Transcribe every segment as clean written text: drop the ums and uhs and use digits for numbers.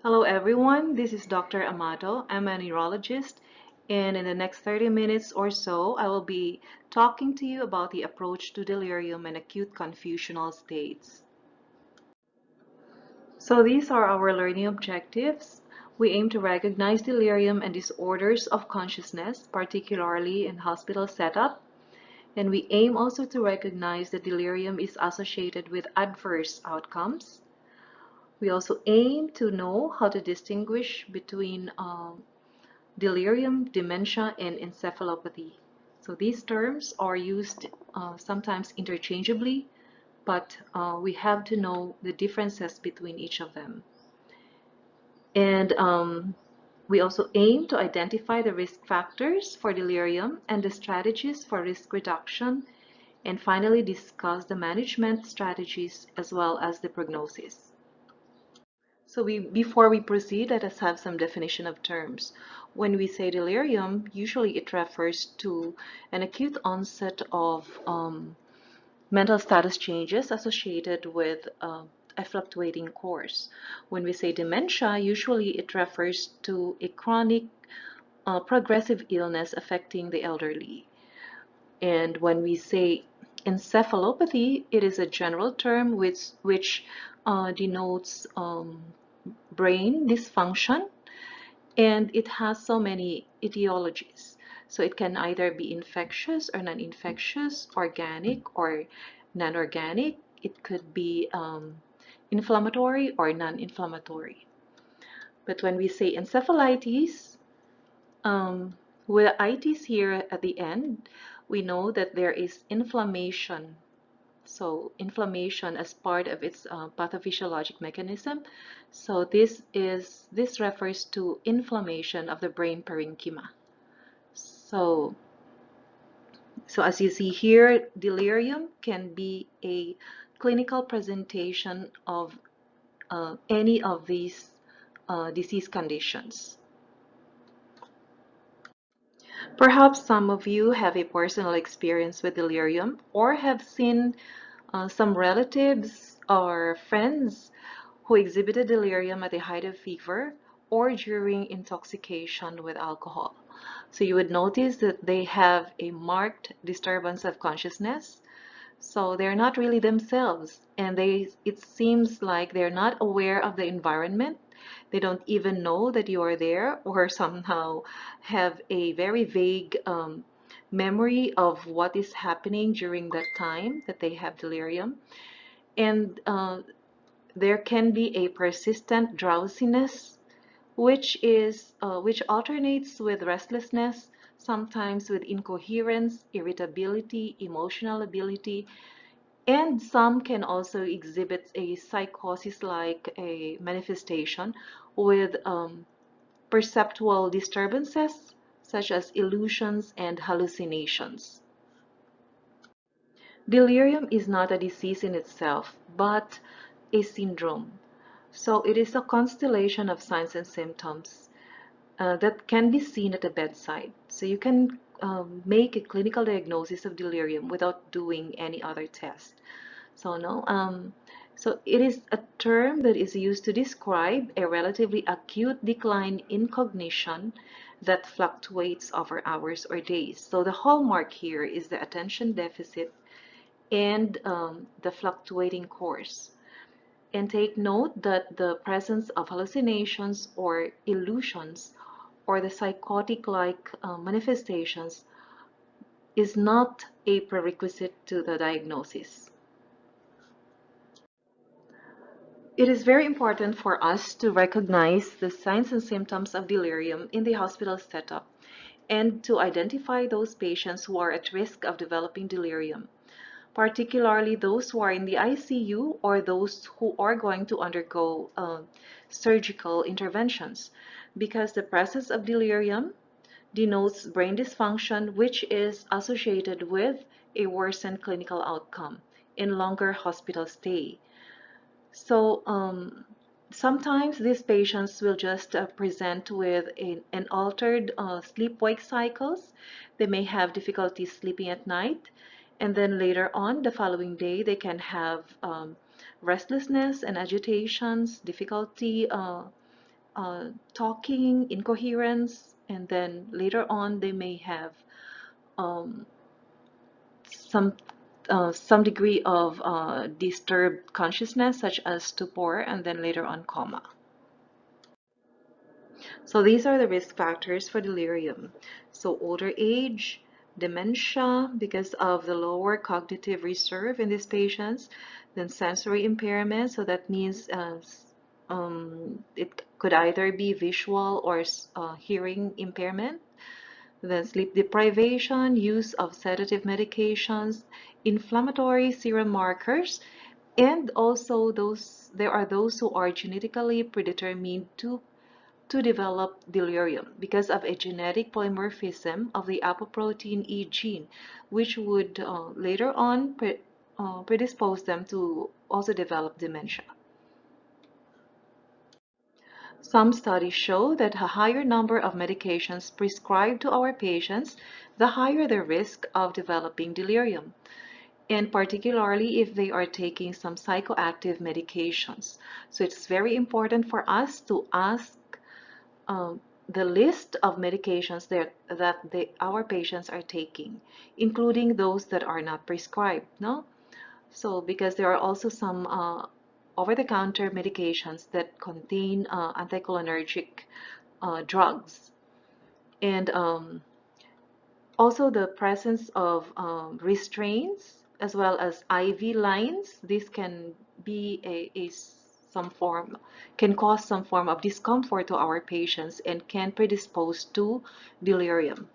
Hello everyone, this is Dr. Amato. I'm a neurologist, and in the next 30 minutes or so, I will be talking to you about the approach to delirium and acute confusional states. So these are our learning objectives. We aim to recognize delirium and disorders of consciousness, particularly in hospital setup, and we aim also to recognize that delirium is associated with adverse outcomes. We also aim to know how to distinguish between delirium, dementia, and encephalopathy. So these terms are used sometimes interchangeably, but we have to know the differences between each of them. And we also aim to identify the risk factors for delirium and the strategies for risk reduction, and finally discuss the management strategies as well as the prognosis. So before we proceed, let us have some definition of terms. When we say delirium, usually it refers to an acute onset of mental status changes associated with a fluctuating course. When we say dementia, usually it refers to a chronic progressive illness affecting the elderly. And when we say encephalopathy, it is a general term which denotes brain dysfunction, and it has so many etiologies. So it can either be infectious or non-infectious, organic or non-organic. It could be inflammatory or non-inflammatory. But when we say encephalitis, with itis here at the end, we know that there is inflammation. So inflammation as part of its pathophysiologic mechanism. So this refers to inflammation of the brain parenchyma. So as you see here, delirium can be a clinical presentation of any of these disease conditions. Perhaps some of you have a personal experience with delirium or have seen some relatives or friends who exhibited delirium at the height of fever or during intoxication with alcohol. So you would notice that they have a marked disturbance of consciousness. So they're not really themselves, and it seems like they're not aware of the environment. They don't even know that you are there, or somehow have a very vague memory of what is happening during that time that they have delirium. And there can be a persistent drowsiness, which alternates with restlessness, sometimes with incoherence, irritability, emotional ability, and some can also exhibit a psychosis-like a manifestation with perceptual disturbances such as illusions and hallucinations. Delirium is not a disease in itself, but a syndrome. So it is a constellation of signs and symptoms that can be seen at the bedside. So you can make a clinical diagnosis of delirium without doing any other test. So no, so it is a term that is used to describe a relatively acute decline in cognition that fluctuates over hours or days. So the hallmark here is the attention deficit and the fluctuating course. And take note that the presence of hallucinations or illusions or the psychotic-like manifestations is not a prerequisite to the diagnosis. It is very important for us to recognize the signs and symptoms of delirium in the hospital setup and to identify those patients who are at risk of developing delirium, particularly those who are in the ICU or those who are going to undergo surgical interventions, because the presence of delirium denotes brain dysfunction, which is associated with a worsened clinical outcome in longer hospital stay. So sometimes these patients will just present with an altered sleep-wake cycles. They may have difficulty sleeping at night, and then later on the following day they can have restlessness and agitations, difficulty talking, incoherence, and then later on they may have um, some some degree of disturbed consciousness, such as stupor, and then later on coma. So these are the risk factors for delirium. So older age, dementia because of the lower cognitive reserve in these patients, then sensory impairment. So that means it could either be visual or hearing impairment. Then sleep deprivation, use of sedative medications, inflammatory serum markers, and also there are those who are genetically predetermined to develop delirium because of a genetic polymorphism of the apoprotein E gene, which would later on predispose them to also develop dementia. Some studies show that a higher number of medications prescribed to our patients, the higher the risk of developing delirium, and particularly if they are taking some psychoactive medications. So it's very important for us to ask the list of medications our patients are taking, including those that are not prescribed, no? So because there are also some over-the-counter medications that contain anticholinergic drugs. And also the presence of restraints as well as IV lines. This can be some form, can cause some form of discomfort to our patients and can predispose to delirium.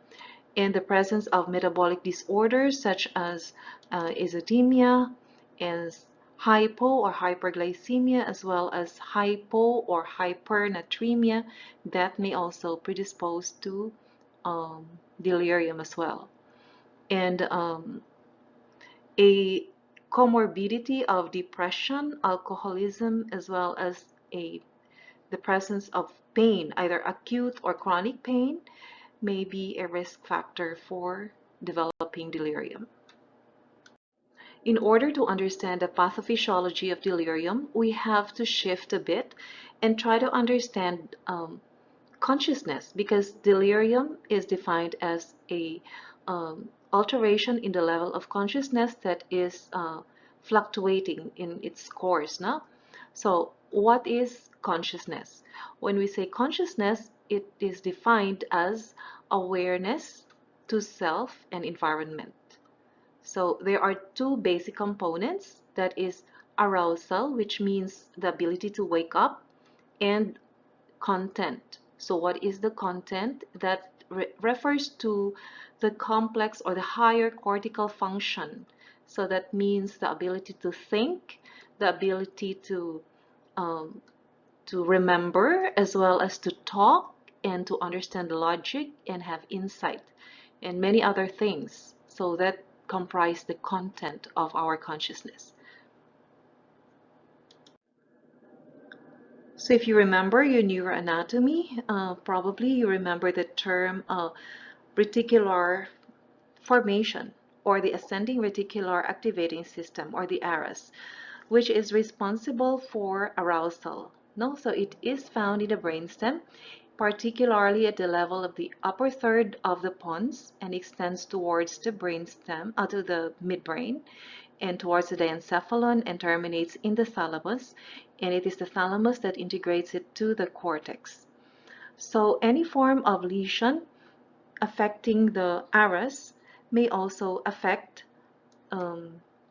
And the presence of metabolic disorders such as azotemia and hypo or hyperglycemia, as well as hypo or hypernatremia, that may also predispose to um, delirium as well. And a comorbidity of depression, alcoholism, as well as the presence of pain, either acute or chronic pain, may be a risk factor for developing delirium. In order to understand the pathophysiology of delirium, we have to shift a bit and try to understand consciousness, because delirium is defined as a alteration in the level of consciousness that is fluctuating in its course. No? So what is consciousness? When we say consciousness, it is defined as awareness to self and environment. So there are two basic components, that is arousal, which means the ability to wake up, and content. So what is the content? That refers to the complex or the higher cortical function. So that means the ability to think, the ability um, to remember, as well as to talk and to understand logic and have insight, and many other things. So that comprise the content of our consciousness. So if you remember your neuroanatomy, probably you remember the term reticular formation, or the ascending reticular activating system, or the ARAS, which is responsible for arousal. No, so it is found in the brainstem, particularly at the level of the upper third of the pons, and extends towards the brainstem, to the midbrain, and towards the diencephalon, and terminates in the thalamus, and it is the thalamus that integrates it to the cortex. So any form of lesion affecting the ARAS may also affect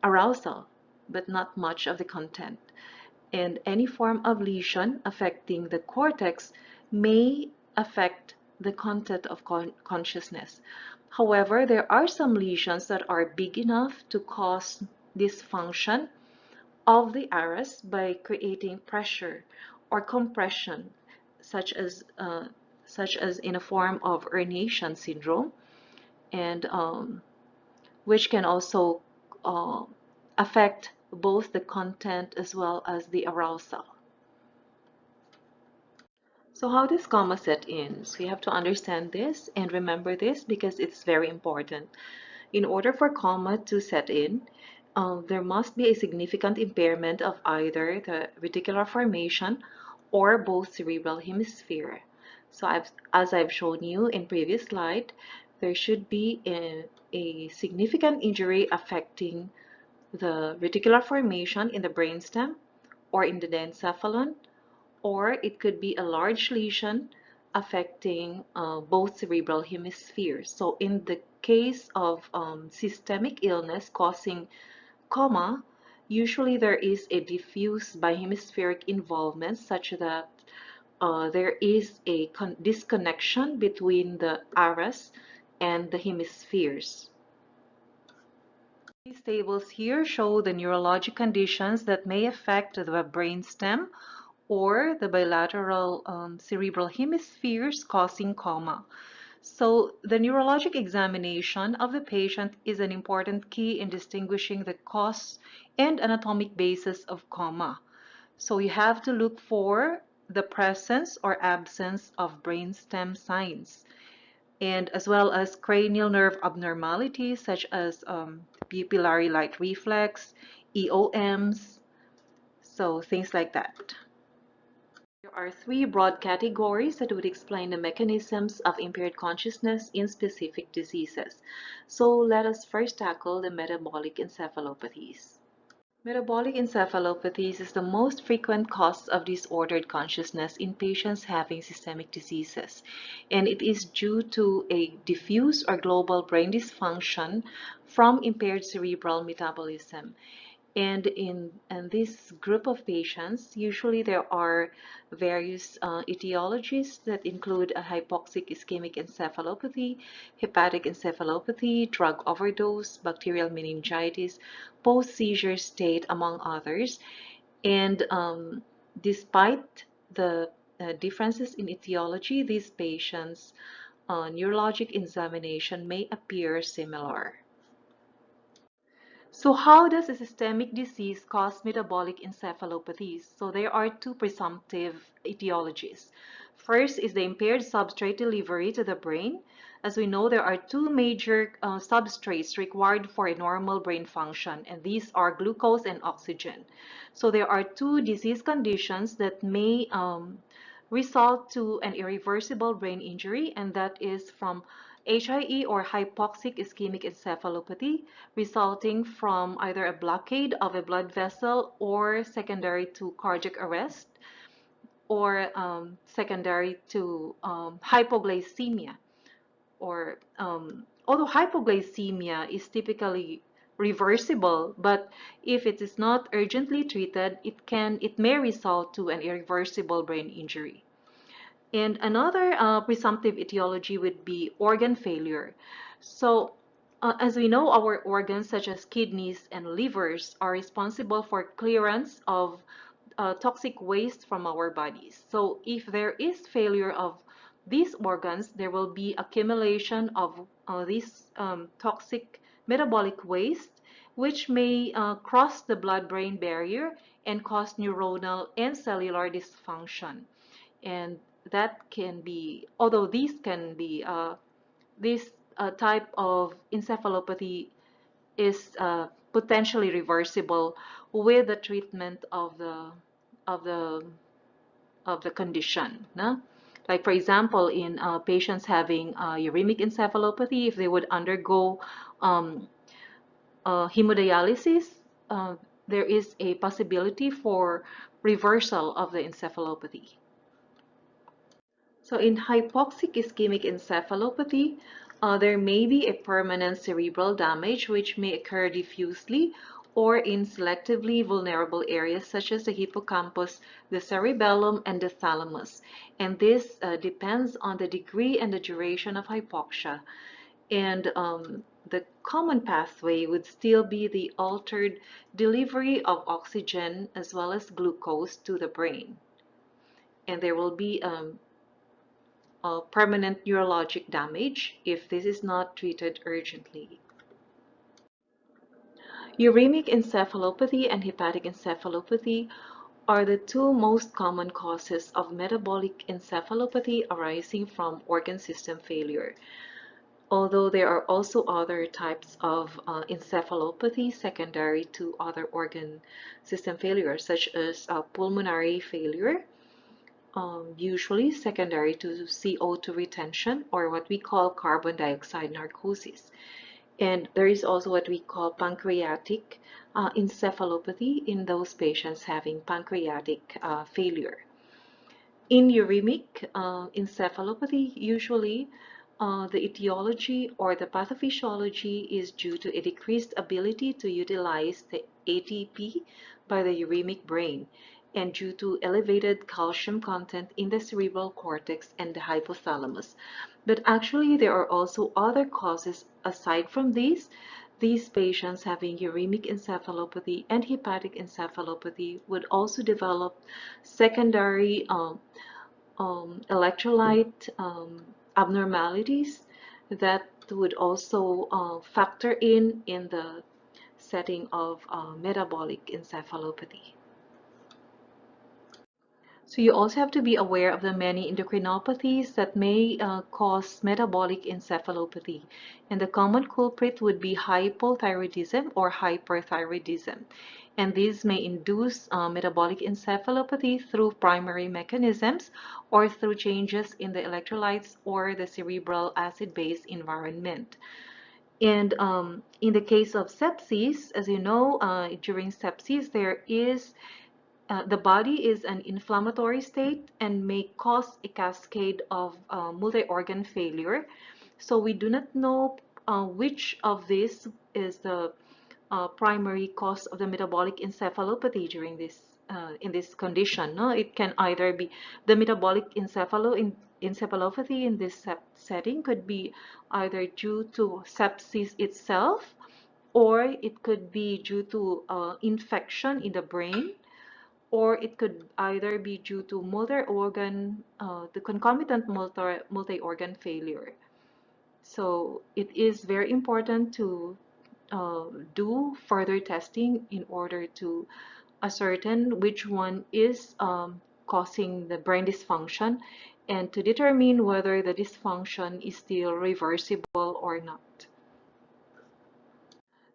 arousal, but not much of the content. And any form of lesion affecting the cortex may affect the content of consciousness. However, there are some lesions that are big enough to cause dysfunction of the ARAS by creating pressure or compression, such as in a form of herniation syndrome, and which can also uh, affect both the content as well as the arousal. So how does coma set in? So you have to understand this and remember this because it's very important. In order for coma to set in, there must be a significant impairment of either the reticular formation or both cerebral hemisphere. So as I've shown you in previous slide, there should be a significant injury affecting the reticular formation in the brainstem or in the encephalon, or it could be a large lesion affecting both cerebral hemispheres. So in the case of systemic illness causing coma, usually there is a diffuse bihemispheric involvement such that there is a disconnection between the aras and the hemispheres. These tables here show the neurologic conditions that may affect the brainstem or the bilateral cerebral hemispheres causing coma. So the neurologic examination of the patient is an important key in distinguishing the cause and anatomic basis of coma. So you have to look for the presence or absence of brainstem signs, and as well as cranial nerve abnormalities such as pupillary light reflex, EOMs, so things like that. There are three broad categories that would explain the mechanisms of impaired consciousness in specific diseases. So let us first tackle the metabolic encephalopathies. Metabolic encephalopathies is the most frequent cause of disordered consciousness in patients having systemic diseases, and it is due to a diffuse or global brain dysfunction from impaired cerebral metabolism. And in this group of patients, usually there are various etiologies that include a hypoxic ischemic encephalopathy, hepatic encephalopathy, drug overdose, bacterial meningitis, post-seizure state, among others. And despite the differences in etiology, these patients' neurologic examination may appear similar. So how does a systemic disease cause metabolic encephalopathies? So there are two presumptive etiologies. First is the impaired substrate delivery to the brain. As we know, there are two major substrates required for a normal brain function, and these are glucose and oxygen. So there are two disease conditions that may result to an irreversible brain injury, and that is from HIE or hypoxic ischemic encephalopathy, resulting from either a blockade of a blood vessel or secondary to cardiac arrest, or secondary to hypoglycemia. Or although hypoglycemia is typically reversible, but if it is not urgently treated, it may result to an irreversible brain injury. And another presumptive etiology would be organ failure. So, as we know, our organs such as kidneys and livers are responsible for clearance of toxic waste from our bodies. So, if there is failure of these organs, there will be accumulation of this toxic metabolic waste, which may cross the blood-brain barrier and cause neuronal and cellular dysfunction. And that can be, although these can be, this type of encephalopathy is potentially reversible with the treatment of of the the condition. No? Like for example, in patients having uremic encephalopathy, if they would undergo hemodialysis, uh, there is a possibility for reversal of the encephalopathy. So in hypoxic ischemic encephalopathy, there may be a permanent cerebral damage which may occur diffusely or in selectively vulnerable areas such as the hippocampus, the cerebellum, and the thalamus. And this depends on the degree and the duration of hypoxia. And the common pathway would still be the altered delivery of oxygen as well as glucose to the brain. And there will be permanent neurologic damage if this is not treated urgently. Uremic encephalopathy and hepatic encephalopathy are the two most common causes of metabolic encephalopathy arising from organ system failure. Although there are also other types of encephalopathy secondary to other organ system failure, such as pulmonary failure, usually secondary to CO2 retention, or what we call carbon dioxide narcosis. And there is also what we call pancreatic encephalopathy in those patients having pancreatic failure. In uremic encephalopathy, usually the etiology or the pathophysiology is due to a decreased ability to utilize the ATP by the uremic brain and due to elevated calcium content in the cerebral cortex and the hypothalamus. But actually, there are also other causes aside from these patients having uremic encephalopathy and hepatic encephalopathy would also develop secondary electrolyte abnormalities that would also factor in the setting of metabolic encephalopathy. So you also have to be aware of the many endocrinopathies that may cause metabolic encephalopathy. And the common culprit would be hypothyroidism or hyperthyroidism. And these may induce metabolic encephalopathy through primary mechanisms or through changes in the electrolytes or the cerebral acid-base environment. And in the case of sepsis, as you know, during sepsis, the body is an inflammatory state and may cause a cascade of multi-organ failure. So we do not know which of these is the primary cause of the metabolic encephalopathy during this in this condition. No, it can either be the metabolic encephalopathy in this setting could be either due to sepsis itself, or it could be due to infection in the brain, or it could either be due to multi-organ, the concomitant multi-organ failure. So it is very important to do further testing in order to ascertain which one is causing the brain dysfunction and to determine whether the dysfunction is still reversible or not.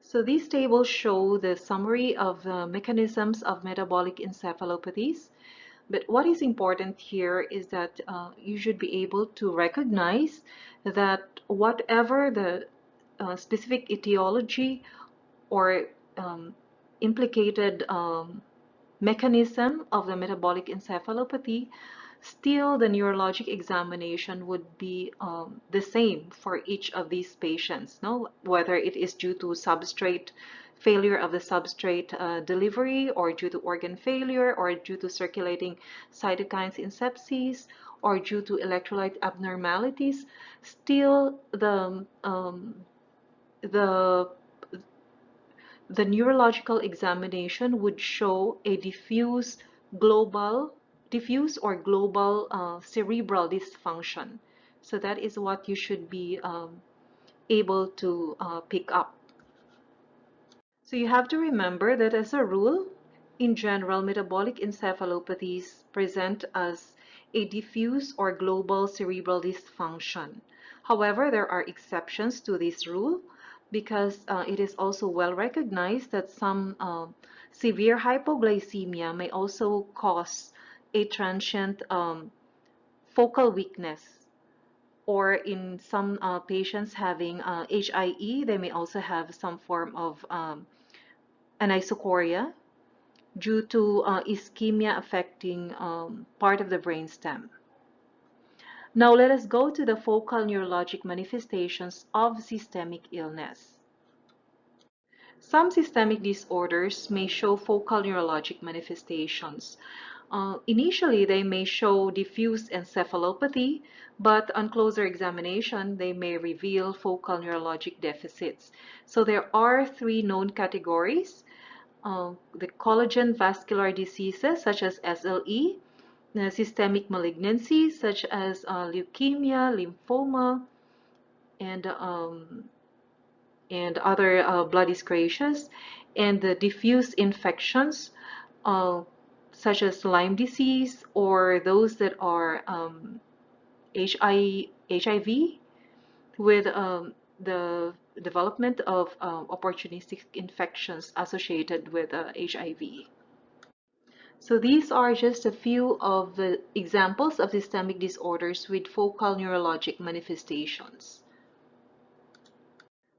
So these tables show the summary of the mechanisms of metabolic encephalopathies. But what is important here is that you should be able to recognize that whatever the specific etiology or implicated mechanism of the metabolic encephalopathy, still the neurologic examination would be the same for each of these patients, no? Whether it is due to substrate failure of the substrate delivery, or due to organ failure, or due to circulating cytokines in sepsis, or due to electrolyte abnormalities, still the the neurological examination would show a diffuse or global cerebral dysfunction. So that is what you should be able to pick up. So you have to remember that as a rule, in general, metabolic encephalopathies present as a diffuse or global cerebral dysfunction. However, there are exceptions to this rule because it is also well recognized that some severe hypoglycemia may also cause a transient focal weakness, or in some patients having HIE, they may also have some form of anisocoria due to ischemia affecting part of the brainstem. Now let us go to the focal neurologic manifestations of systemic illness. Some systemic disorders may show focal neurologic manifestations. Initially, they may show diffuse encephalopathy, but on closer examination, they may reveal focal neurologic deficits. So there are three known categories: the collagen vascular diseases such as SLE, systemic malignancies such as leukemia, lymphoma, and other blood discrasias, and the diffuse infections such as Lyme disease, or those that are HIV with the development of opportunistic infections associated with HIV. So these are just a few of the examples of systemic disorders with focal neurologic manifestations.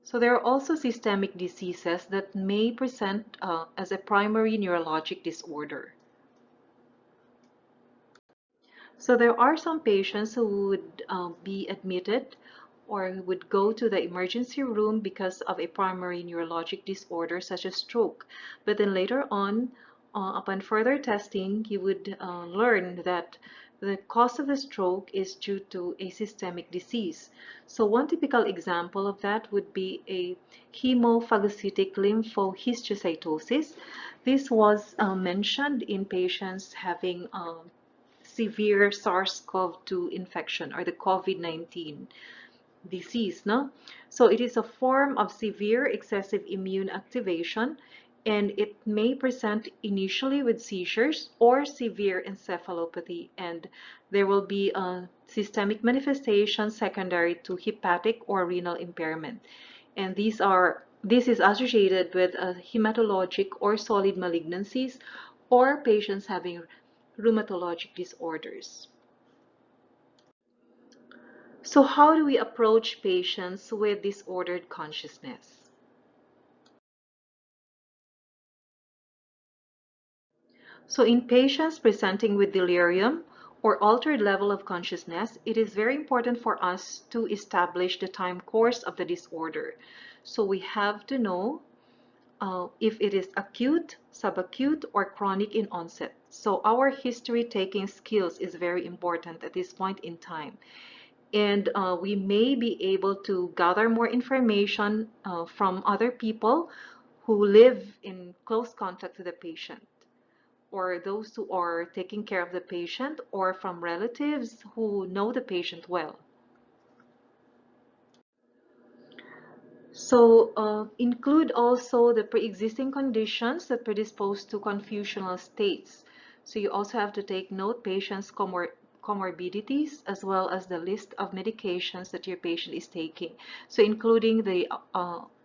So there are also systemic diseases that may present as a primary neurologic disorder. So there are some patients who would be admitted or would go to the emergency room because of a primary neurologic disorder such as stroke. But then later on, upon further testing, you would learn that the cause of the stroke is due to a systemic disease. So one typical example of that would be a hemophagocytic lymphohistiocytosis. This was mentioned in patients having severe SARS-CoV-2 infection or the COVID-19 disease, no? So it is a form of severe excessive immune activation, and it may present initially with seizures or severe encephalopathy, and there will be a systemic manifestation secondary to hepatic or renal impairment. And this is associated with hematologic or solid malignancies or patients having rheumatologic disorders. So how do we approach patients with disordered consciousness? So in patients presenting with delirium or altered level of consciousness, it is very important for us to establish the time course of the disorder. So we have to know if it is acute, subacute, or chronic in onset. So our history-taking skills is very important at this point in time. And we may be able to gather more information from other people who live in close contact with the patient, or those who are taking care of the patient, or from relatives who know the patient well. So include also the pre-existing conditions that predispose to confusional states. So you also have to take note patients' comorbidities as well as the list of medications that your patient is taking. So including the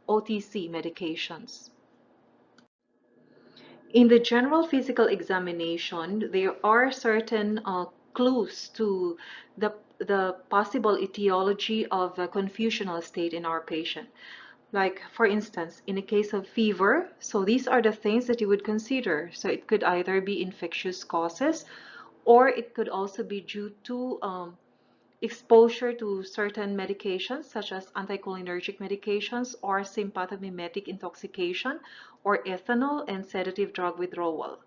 OTC medications. In the general physical examination, there are certain clues to the possible etiology of a confusional state in our patient. Like, for instance, in a case of fever, so these are the things that you would consider. So it could either be infectious causes, or it could also be due to exposure to certain medications such as anticholinergic medications or sympathomimetic intoxication or ethanol and sedative drug withdrawal.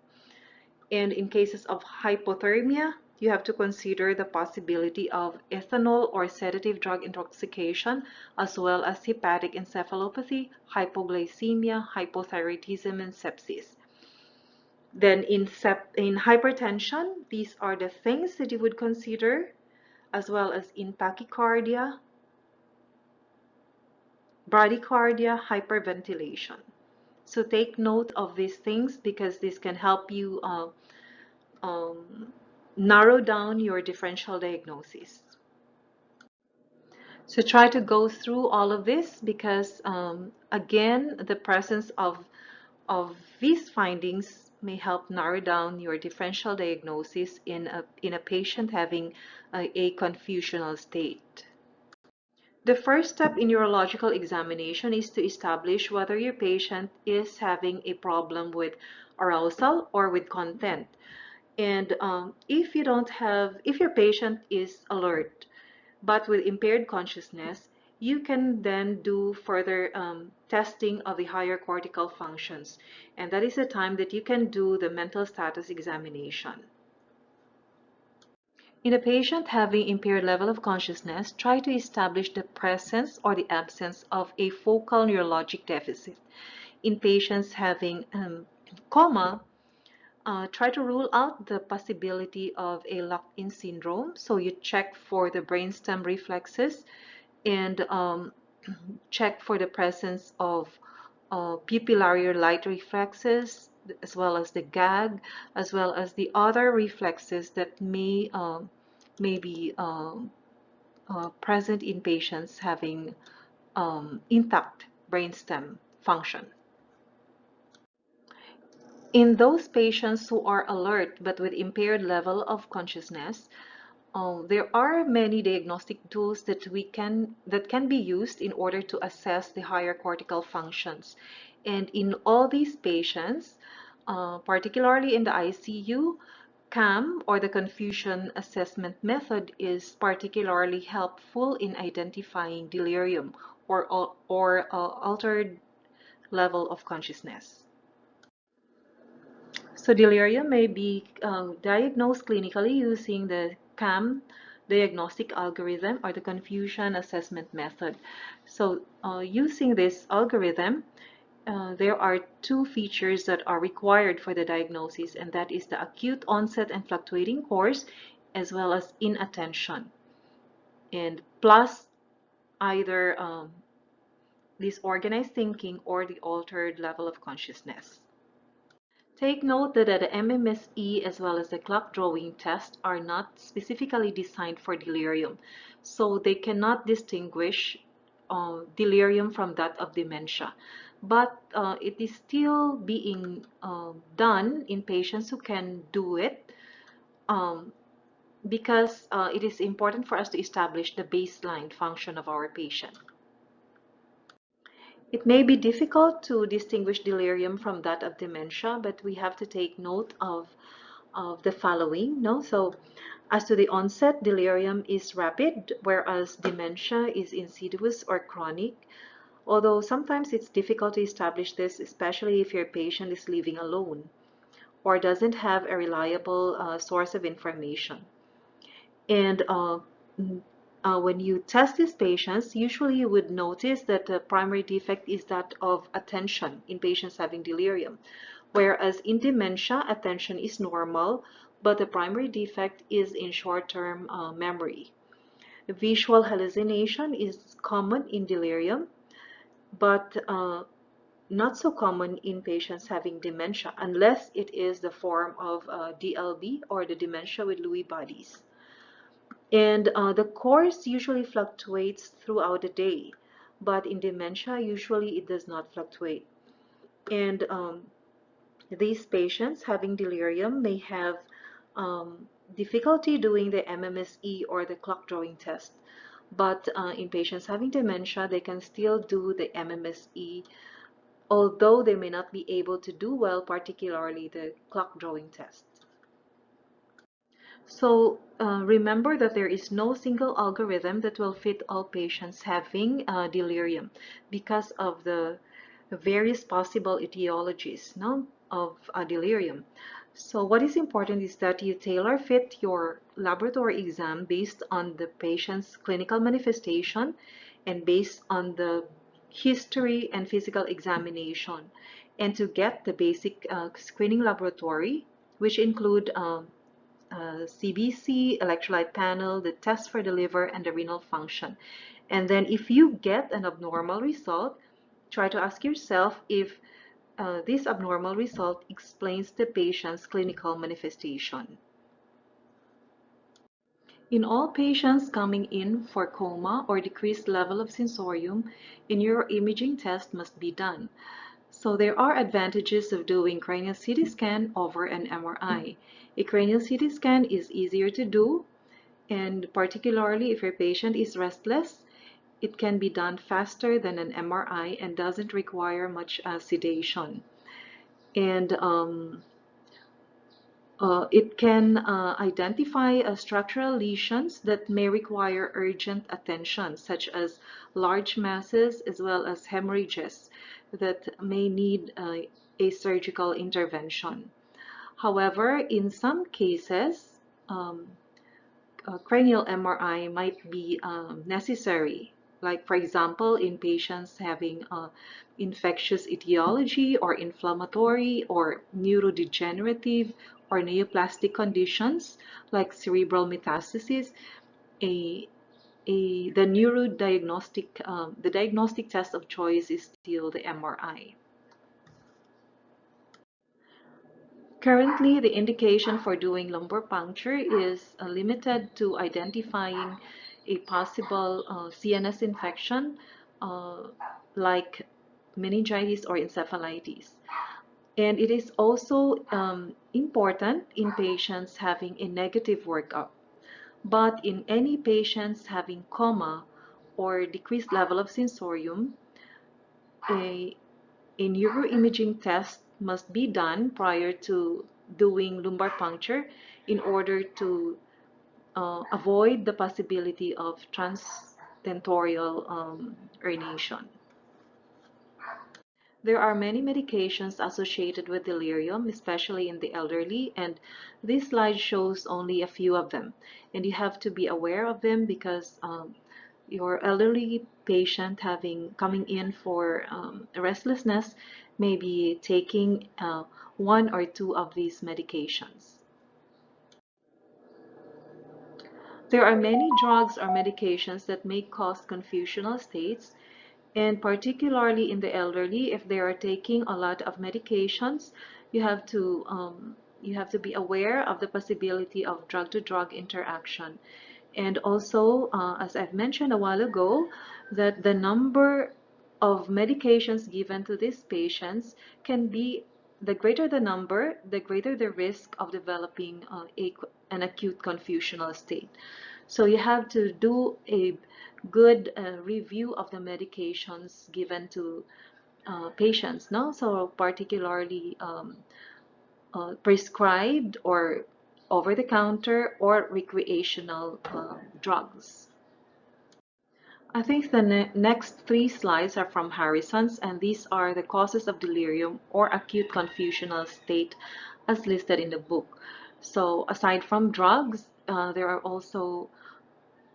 And in cases of hypothermia, you have to consider the possibility of ethanol or sedative drug intoxication, as well as hepatic encephalopathy, hypoglycemia, hypothyroidism, and sepsis. Then in hypertension, these are the things that you would consider, as well as in tachycardia, bradycardia, hyperventilation. So take note of these things because this can help you um, narrow down your differential diagnosis. So try to go through all of this because again, the presence of these findings may help narrow down your differential diagnosis in a patient having a confusional state. The first step in neurological examination is to establish whether your patient is having a problem with arousal or with content. And if your patient is alert but with impaired consciousness, you can then do further testing of the higher cortical functions. And that is the time that you can do the mental status examination. In a patient having impaired level of consciousness, try to establish the presence or the absence of a focal neurologic deficit. In patients having coma, try to rule out the possibility of a locked-in syndrome. So you check for the brainstem reflexes and check for the presence of pupillary light reflexes, as well as the gag, as well as the other reflexes that may be present in patients having intact brainstem function. In those patients who are alert but with impaired level of consciousness, there are many diagnostic tools that can be used in order to assess the higher cortical functions. And in all these patients, particularly in the ICU, CAM, or the confusion assessment method, is particularly helpful in identifying delirium or altered level of consciousness. So delirium may be diagnosed clinically using the CAM diagnostic algorithm or the confusion assessment method. So using this algorithm, there are two features that are required for the diagnosis, and that is the acute onset and fluctuating course, as well as inattention, and plus either disorganized thinking or the altered level of consciousness. Take note that the MMSE as well as the clock drawing test are not specifically designed for delirium, so they cannot distinguish delirium from that of dementia. But it is still being done in patients who can do it, um, because it is important for us to establish the baseline function of our patient. It may be difficult to distinguish delirium from that of dementia, but we have to take note of the following. No? So, as to the onset, delirium is rapid, whereas dementia is insidious or chronic. Although sometimes it's difficult to establish this, especially if your patient is living alone or doesn't have a reliable source of information. And when you test these patients, usually you would notice that the primary defect is that of attention in patients having delirium. Whereas in dementia, attention is normal, but the primary defect is in short-term memory. Visual hallucination is common in delirium, but not so common in patients having dementia, unless it is the form of DLB or the dementia with Lewy bodies. And the course usually fluctuates throughout the day, but in dementia, usually it does not fluctuate. And these patients having delirium may have difficulty doing the MMSE or the clock drawing test. But in patients having dementia, they can still do the MMSE, although they may not be able to do well, particularly the clock drawing test. So remember that there is no single algorithm that will fit all patients having delirium because of the various possible etiologies, no, of delirium. So what is important is that you tailor fit your laboratory exam based on the patient's clinical manifestation and based on the history and physical examination, and to get the basic screening laboratory, which include CBC, electrolyte panel, the test for the liver, and the renal function. And then if you get an abnormal result, try to ask yourself if this abnormal result explains the patient's clinical manifestation. In all patients coming in for coma or decreased level of sensorium, a neuroimaging test must be done. So there are advantages of doing cranial CT scan over an MRI. A cranial CT scan is easier to do, and particularly if your patient is restless, it can be done faster than an MRI and doesn't require much sedation. And it can identify structural lesions that may require urgent attention, such as large masses as well as hemorrhages that may need a surgical intervention. However, in some cases, cranial MRI might be necessary, like for example in patients having infectious etiology or inflammatory or neurodegenerative or neoplastic conditions like cerebral metastasis. a, the diagnostic test of choice is still the MRI. Currently, the indication for doing lumbar puncture is limited to identifying a possible CNS infection like meningitis or encephalitis. And it is also important in patients having a negative workup. But in any patients having coma or decreased level of sensorium, a, a neuroimaging test must be done prior to doing lumbar puncture in order to avoid the possibility of transtentorial herniation. There are many medications associated with delirium, especially in the elderly, and this slide shows only a few of them. And you have to be aware of them because your elderly patient coming in for restlessness may be taking one or two of these medications. There are many drugs or medications that may cause confusional states, and particularly in the elderly, if they are taking a lot of medications, you have to be aware of the possibility of drug-to-drug interaction. And also, as I've mentioned a while ago, that the number of medications given to these patients can be, the greater the number, the greater the risk of developing an acute confusional state. So you have to do a good review of the medications given to patients, no? So particularly prescribed or over-the-counter or recreational drugs. I think the next three slides are from Harrison's, and these are the causes of delirium or acute confusional state as listed in the book. So aside from drugs, there are also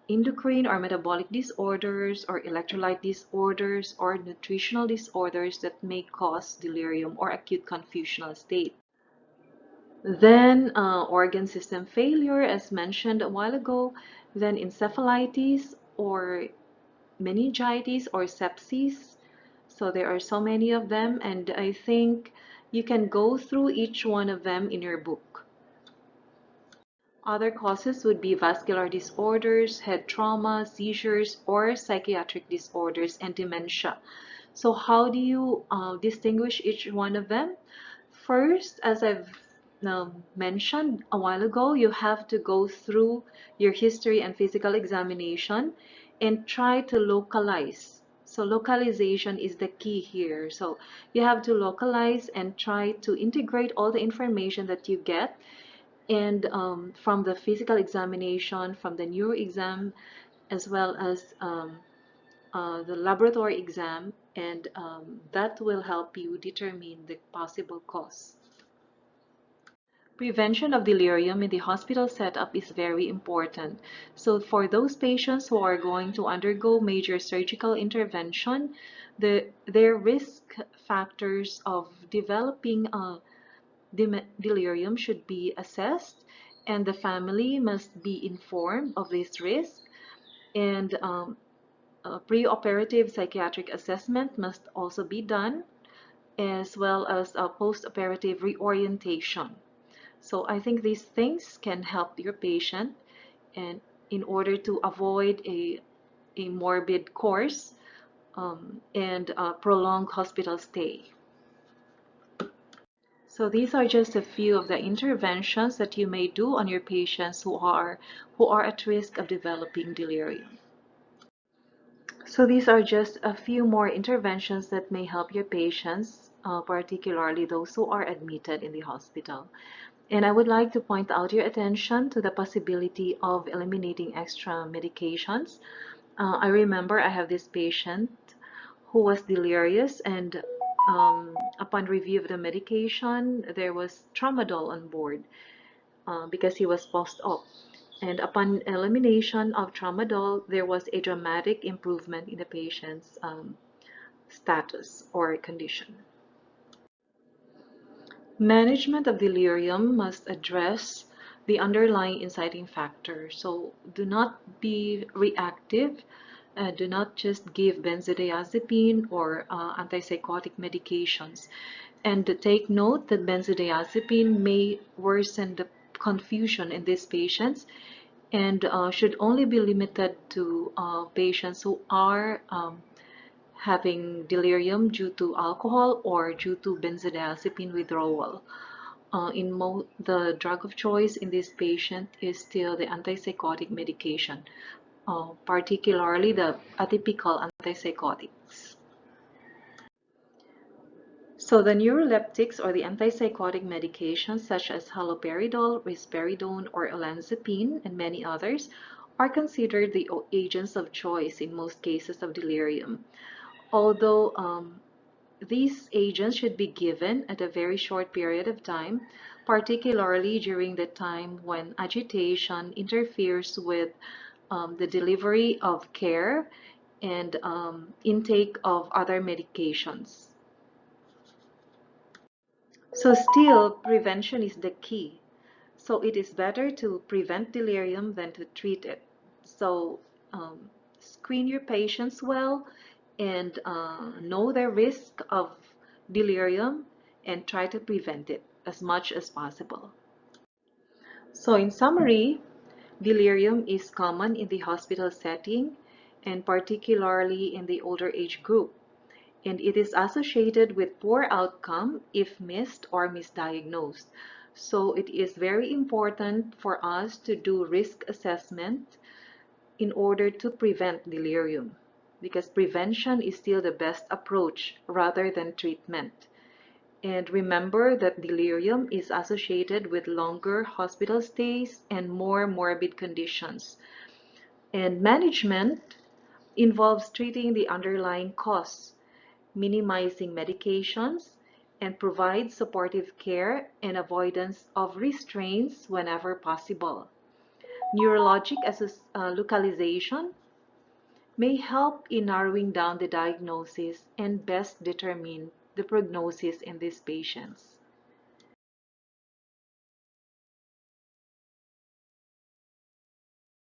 endocrine or metabolic disorders or electrolyte disorders or nutritional disorders that may cause delirium or acute confusional state. Then organ system failure, as mentioned a while ago, then encephalitis or meningitis or sepsis. So there are so many of them, and I think you can go through each one of them in your book. Other causes would be vascular disorders, head trauma, seizures, or psychiatric disorders and dementia. So how do you distinguish each one of them? First, as I've mentioned a while ago, you have to go through your history and physical examination and try to localize. So localization is the key here. So you have to localize and try to integrate all the information that you get, and from the physical examination, from the neuro exam, as well as the laboratory exam, and that will help you determine the possible cause. Prevention of delirium in the hospital setup is very important. So for those patients who are going to undergo major surgical intervention, their risk factors of developing delirium should be assessed, and the family must be informed of this risk, and a preoperative psychiatric assessment must also be done, as well as a postoperative reorientation. So I think these things can help your patient, and in order to avoid a morbid course and a prolonged hospital stay. So these are just a few of the interventions that you may do on your patients who are at risk of developing delirium. So these are just a few more interventions that may help your patients, particularly those who are admitted in the hospital. And I would like to point out your attention to the possibility of eliminating extra medications. I remember I have this patient who was delirious, and upon review of the medication, there was tramadol on board because he was post-op. And upon elimination of tramadol, there was a dramatic improvement in the patient's status or condition. Management of delirium must address the underlying inciting factor. So do not be reactive. Do not just give benzodiazepine or antipsychotic medications. And take note that benzodiazepine may worsen the confusion in these patients, and should only be limited to patients who are having delirium due to alcohol or due to benzodiazepine withdrawal. The drug of choice in this patient is still the antipsychotic medication, particularly the atypical antipsychotics. So the neuroleptics or the antipsychotic medications such as haloperidol, risperidone, or olanzapine, and many others are considered the agents of choice in most cases of delirium. Although these agents should be given at a very short period of time, particularly during the time when agitation interferes with the delivery of care and intake of other medications. So still, prevention is the key. So it is better to prevent delirium than to treat it. So screen your patients well and know their risk of delirium and try to prevent it as much as possible. So in summary, delirium is common in the hospital setting and particularly in the older age group. And it is associated with poor outcome if missed or misdiagnosed. So it is very important for us to do risk assessment in order to prevent delirium, because prevention is still the best approach rather than treatment. And remember that delirium is associated with longer hospital stays and more morbid conditions. And management involves treating the underlying cause, minimizing medications, and provide supportive care and avoidance of restraints whenever possible. Neurologic localization may help in narrowing down the diagnosis and best determine the prognosis in these patients.